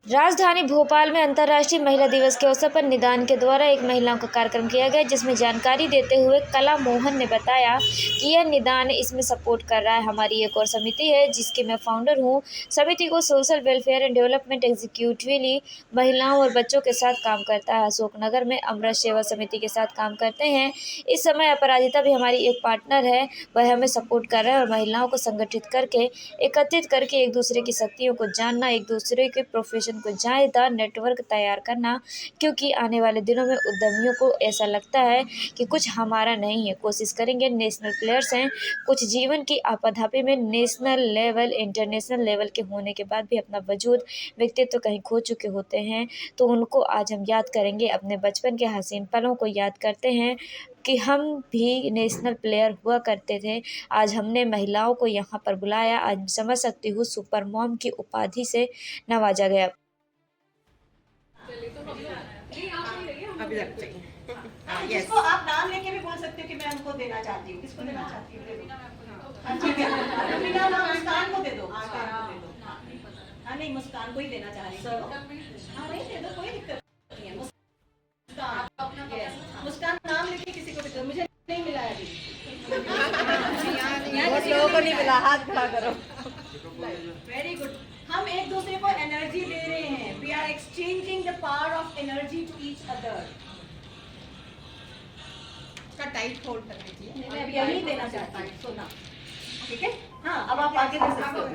राजधानी भोपाल में अंतर्राष्ट्रीय महिला दिवस के अवसर पर निदान के द्वारा एक महिलाओं का कार्यक्रम किया गया, जिसमें जानकारी देते हुए कला मोहन ने बताया कि यह निदान इसमें सपोर्ट कर रहा है। हमारी एक और समिति है जिसकी मैं फाउंडर हूं। समिति को सोशल वेलफेयर एंड डेवलपमेंट एग्जीक्यूटिवली महिलाओं और बच्चों के साथ काम करता है। अशोकनगर में अमृत सेवा समिति के साथ काम करते हैं। इस समय अपराजिता भी हमारी एक पार्टनर है, वह हमें सपोर्ट कर रहे हैं और महिलाओं को संगठित करके एकत्रित करके एक दूसरे की शक्तियों को जानना, एक दूसरे के प्रोफेशन को जायदार नेटवर्क तैयार करना, क्योंकि आने वाले दिनों में उद्यमियों को ऐसा लगता है कि कुछ हमारा नहीं है। कोशिश करेंगे, नेशनल प्लेयर्स हैं, कुछ जीवन की आपाधापी में नेशनल लेवल इंटरनेशनल लेवल के होने के बाद भी अपना वजूद व्यक्तित्व कहीं खो चुके होते हैं, तो उनको आज हम याद करेंगे। अपने बचपन के हसीन पलों को याद करते हैं कि हम भी नेशनल प्लेयर हुआ करते थे। आज हमने महिलाओं को यहाँ पर बुलाया। आज समझ सकती हूँ सुपर मॉम की उपाधि से नवाजा गया। अभी तक चाहिए। जिसको आप नाम लेके भी बोल सकते हो कि मैं उनको देना चाहती हूँ। किसको देना चाहती हूँ? दे दो। ठीक है। बिना नाम मुस्कान को दे दो। हाँ नहीं, मुस्कान को ही देना चाह रही हूँ। हाँ नहीं, दे दो, कोई दिक्कत नहीं है। मुस्कान नाम लेके किसी को भी दो। मुझे नहीं मिला है अभी। बहुत लोगों को नहीं मिला, हाथ खड़ा करो। Very good. हम एक दूसरे को एनर्जी दे रहे हैं। We are exchanging the power of energy to each other. का टाइट होल्ड कर लीजिए। मैं अभी यही देना चाहती हूँ, सोना। ठीक है? हाँ, अब आप आगे दे सकते हो।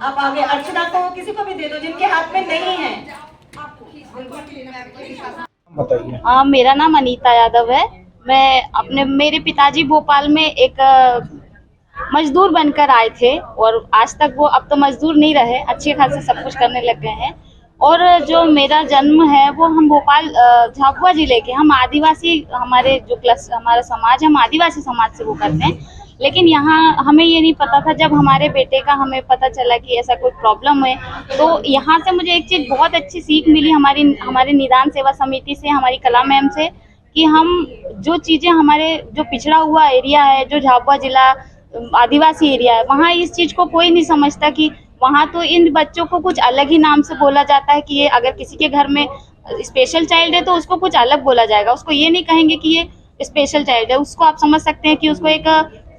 आप आगे अर्चना को, किसी को भी दे दो जिनके हाथ में नहीं है। बताइए। मेरा नाम अनीता यादव है। मैं मेरे पिताजी भोपाल में एक मजदूर बनकर आए थे और आज तक वो अब तो मजदूर नहीं रहे, अच्छे खासे सब कुछ करने लग गए हैं। और जो मेरा जन्म है वो हम भोपाल झाबुआ जिले के, हम आदिवासी, हमारे जो हमारा समाज है, हम आदिवासी समाज से वो करते हैं। लेकिन यहाँ हमें ये नहीं पता था, जब हमारे बेटे का हमें पता चला कि ऐसा कोई प्रॉब्लम है, तो यहाँ से मुझे एक चीज़ बहुत अच्छी सीख मिली हमारे निदान सेवा समिति से, हमारी कला मैम से, कि हम जो चीज़ें हमारे जो पिछड़ा हुआ एरिया है, जो झाबुआ जिला आदिवासी एरिया है, वहाँ इस चीज़ को कोई नहीं समझता कि वहाँ तो इन बच्चों को कुछ अलग ही नाम से बोला जाता है कि ये अगर किसी के घर में स्पेशल चाइल्ड है तो उसको कुछ अलग बोला जाएगा। उसको ये नहीं कहेंगे कि ये स्पेशल चाइल्ड है, उसको आप समझ सकते हैं कि उसको एक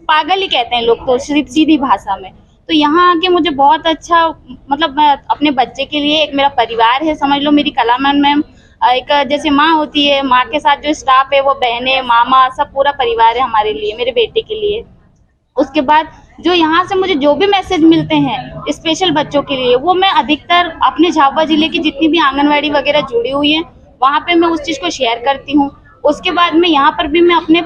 पागल ही कहते हैं लोग तो सीधी भाषा में। तो यहाँ आके मुझे बहुत अच्छा, मतलब मैं अपने बच्चे के लिए, एक मेरा परिवार है, समझ लो मेरी कला मैम एक जैसे माँ होती है, माँ के साथ जो स्टाफ है वो बहनें, मामा, सब पूरा परिवार है हमारे लिए, मेरे बेटे के लिए। उसके बाद जो यहाँ से मुझे जो भी मैसेज मिलते हैं स्पेशल बच्चों के लिए, वो मैं अधिकतर अपने झाबुआ जिले की जितनी भी आंगनवाड़ी वगैरह जुड़ी हुई है वहाँ पे मैं उस चीज़ को शेयर करती हूँ। उसके बाद में यहाँ पर भी मैं अपने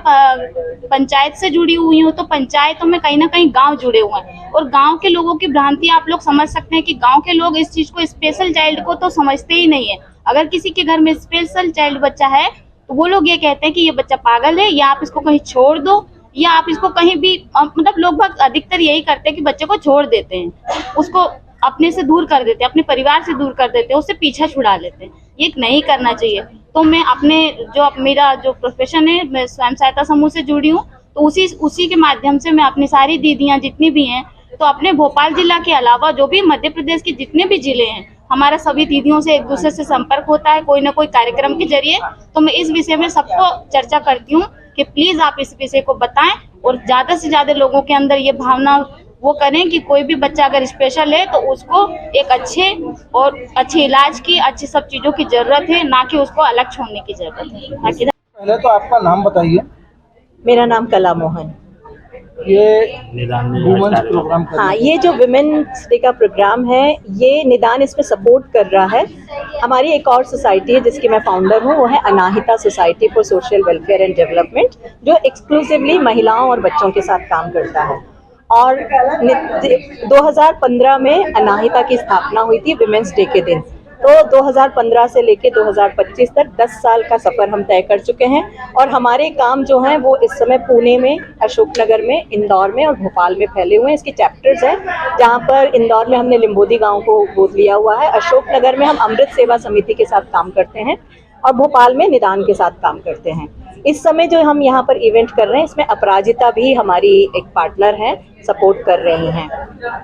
पंचायत से जुड़ी हुई हूँ, तो पंचायतों में कहीं ना कहीं गांव जुड़े हुए हैं और गांव के लोगों की भ्रांति आप लोग समझ सकते हैं कि गांव के लोग इस चीज़ को, स्पेशल चाइल्ड को तो समझते ही नहीं है। अगर किसी के घर में स्पेशल चाइल्ड बच्चा है तो वो लोग ये कहते हैं कि ये बच्चा पागल है, या आप इसको कहीं छोड़ दो, या आप इसको कहीं भी, मतलब लोग बहुत अधिकतर यही करते हैं कि बच्चे को छोड़ देते हैं, उसको अपने से दूर कर देते हैं, अपने परिवार से दूर कर देते हैं, उससे पीछा छुड़ा लेते हैं। ये नहीं करना चाहिए। तो मैं अपने मेरा जो प्रोफेशन है, मैं स्वयं सहायता समूह से जुड़ी हूँ, तो उसी के माध्यम से मैं अपनी सारी दीदियाँ जितनी भी हैं, तो अपने भोपाल जिला के अलावा जो भी मध्य प्रदेश के जितने भी जिले हैं, हमारा सभी दीदियों से एक दूसरे से संपर्क होता है कोई ना कोई कार्यक्रम के जरिए। तो मैं इस विषय में सबको चर्चा करती हूँ कि प्लीज आप इस विषय को बताएं और ज्यादा से ज्यादा लोगों के अंदर ये भावना वो करें कि कोई भी बच्चा अगर स्पेशल है तो उसको एक अच्छे इलाज की, अच्छी सब चीजों की जरूरत है, ना कि उसको अलग छोड़ने की जरूरत है। पहले तो आपका नाम बताइए। मेरा नाम कला मोहन। ये वुमेन्स प्रोग्राम हाँ, ये जो विमेन्स डे का प्रोग्राम है, ये निदान इसमें सपोर्ट कर रहा है। हमारी एक और सोसाइटी है जिसकी मैं फाउंडर हूँ, वो है Anahita society for social welfare and development, जो एक्सक्लूसिवली महिलाओं और बच्चों के साथ काम करता है। और 2015 में अनाहिता की स्थापना हुई थी विमेन्स डे के दिन। तो 2015 से लेके 2025 तक 10 साल का सफ़र हम तय कर चुके हैं और हमारे काम जो हैं वो इस समय पुणे में, अशोकनगर में, इंदौर में और भोपाल में फैले हुए हैं। इसके चैप्टर्स हैं, जहाँ पर इंदौर में हमने लिम्बोदी गांव को गोद लिया हुआ है, अशोकनगर में हम अमृत सेवा समिति के साथ काम करते हैं और भोपाल में निदान के साथ काम करते हैं। इस समय जो हम यहाँ पर इवेंट कर रहे हैं इसमें अपराजिता भी हमारी एक पार्टनर हैं, सपोर्ट कर रही हैं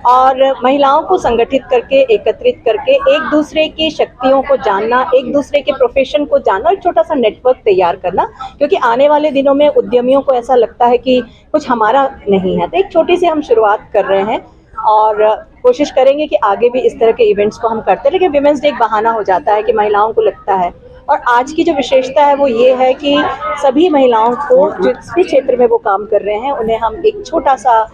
और महिलाओं को संगठित करके, एकत्रित करके एक दूसरे की शक्तियों को जानना, एक दूसरे के प्रोफेशन को जानना, एक छोटा सा नेटवर्क तैयार करना, क्योंकि आने वाले दिनों में उद्यमियों को ऐसा लगता है कि कुछ हमारा नहीं है। तो एक छोटी सी हम शुरुआत कर रहे हैं और कोशिश करेंगे कि आगे भी इस तरह के इवेंट्स को हम करते हैं। लेकिन विमेंस डे एक बहाना हो जाता है कि महिलाओं को लगता है, और आज की जो विशेषता है वो ये है कि सभी महिलाओं को जिस भी क्षेत्र में वो काम कर रहे हैं उन्हें हम एक छोटा सा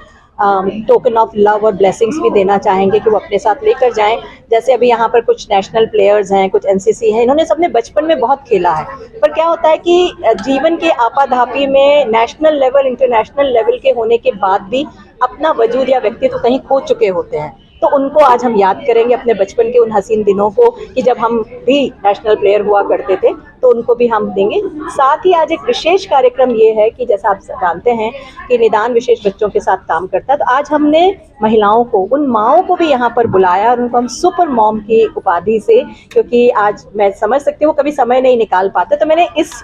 टोकन ऑफ लव और ब्लेसिंग्स भी देना चाहेंगे कि वो अपने साथ लेकर जाएं। जैसे अभी यहाँ पर कुछ नेशनल प्लेयर्स हैं, कुछ एनसीसी हैं, इन्होंने सबने बचपन में बहुत खेला है, पर क्या होता है कि जीवन के आपाधापी में नेशनल लेवल, इंटरनेशनल लेवल के होने के बाद भी अपना वजूद या व्यक्तित्व कहीं खो चुके होते हैं। तो उनको आज हम याद करेंगे, अपने बचपन के उन हसीन दिनों को कि जब हम भी नेशनल प्लेयर हुआ करते थे, तो उनको भी हम देंगे। साथ ही आज एक विशेष कार्यक्रम ये है कि जैसा आप जानते हैं कि निदान विशेष बच्चों के साथ काम करता है, तो आज हमने महिलाओं को, उन माँओं को भी यहाँ पर बुलाया और उनको हम सुपर मॉम की उपाधि से, क्योंकि आज मैं समझ सकती हूँ कभी समय नहीं निकाल पाते, तो मैंने इस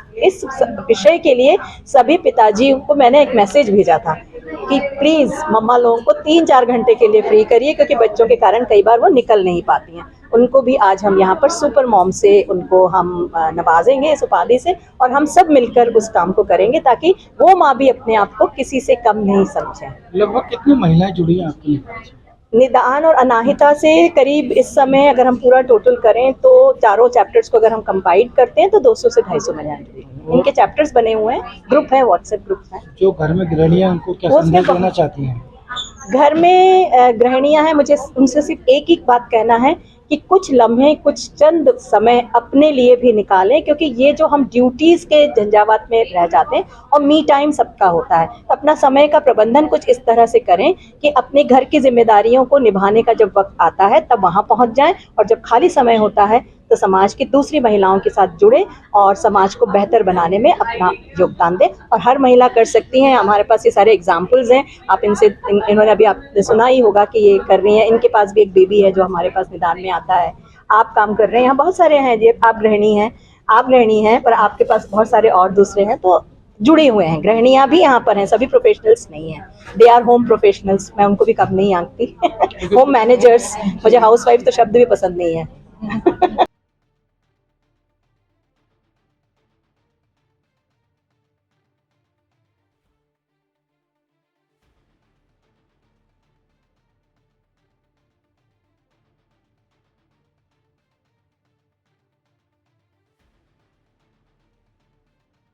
विषय के लिए सभी पिताजी को मैंने एक मैसेज भेजा था कि प्लीज मम्मा लोगों को 3-4 घंटे के लिए फ्री करिए, क्योंकि बच्चों के कारण कई बार वो निकल नहीं पाती हैं। उनको भी आज हम यहाँ पर सुपर मॉम से उनको हम नवाजेंगे इस उपाधि से, और हम सब मिलकर उस काम को करेंगे ताकि वो माँ भी अपने आप को किसी से कम नहीं समझे। लगभग कितनी महिलाएं जुड़ी हैं आपके लिए? निदान और अनाहिता से करीब इस समय अगर हम पूरा टोटल करें तो चारों चैप्टर्स को अगर हम कंबाइन करते हैं तो 200 से 250 महिलाएं जुड़ी हैं। इनके चैप्टर्स बने हुए हैं, ग्रुप है, व्हाट्सएप ग्रुप है। जो घर में गृहिणियां उनको क्या संदेश देना चाहती हैं? घर में गृहिणियां हैं, मुझे उनसे सिर्फ एक ही बात कहना है कि कुछ लम्हे, कुछ चंद समय अपने लिए भी निकालें, क्योंकि ये जो हम ड्यूटीज के झंझावात में रह जाते हैं और मी टाइम सबका होता है, तो अपना समय का प्रबंधन कुछ इस तरह से करें कि अपने घर की जिम्मेदारियों को निभाने का जब वक्त आता है तब वहाँ पहुँच जाएं, और जब खाली समय होता है तो समाज की दूसरी महिलाओं के साथ जुड़े और समाज को बेहतर बनाने में अपना योगदान दें। और हर महिला कर सकती हैं, हमारे पास ये सारे एग्जाम्पल्स हैं, आप इनसे इन्होंने अभी आपने सुना ही होगा कि ये कर रही हैं। इनके पास भी एक बेबी है जो हमारे पास निदान में आता है, आप काम कर रहे हैं, यहाँ बहुत सारे हैं, ये आप गृहिणी हैं, पर आपके पास बहुत सारे और दूसरे हैं, तो जुड़े हुए हैं। गृहिणियाँ भी यहाँ पर हैं, सभी प्रोफेशनल्स नहीं हैं, दे आर होम प्रोफेशनल्स, मैं उनको भी कम नहीं आंकती होम मैनेजर्स, मुझे हाउसवाइफ तो शब्द भी पसंद नहीं है।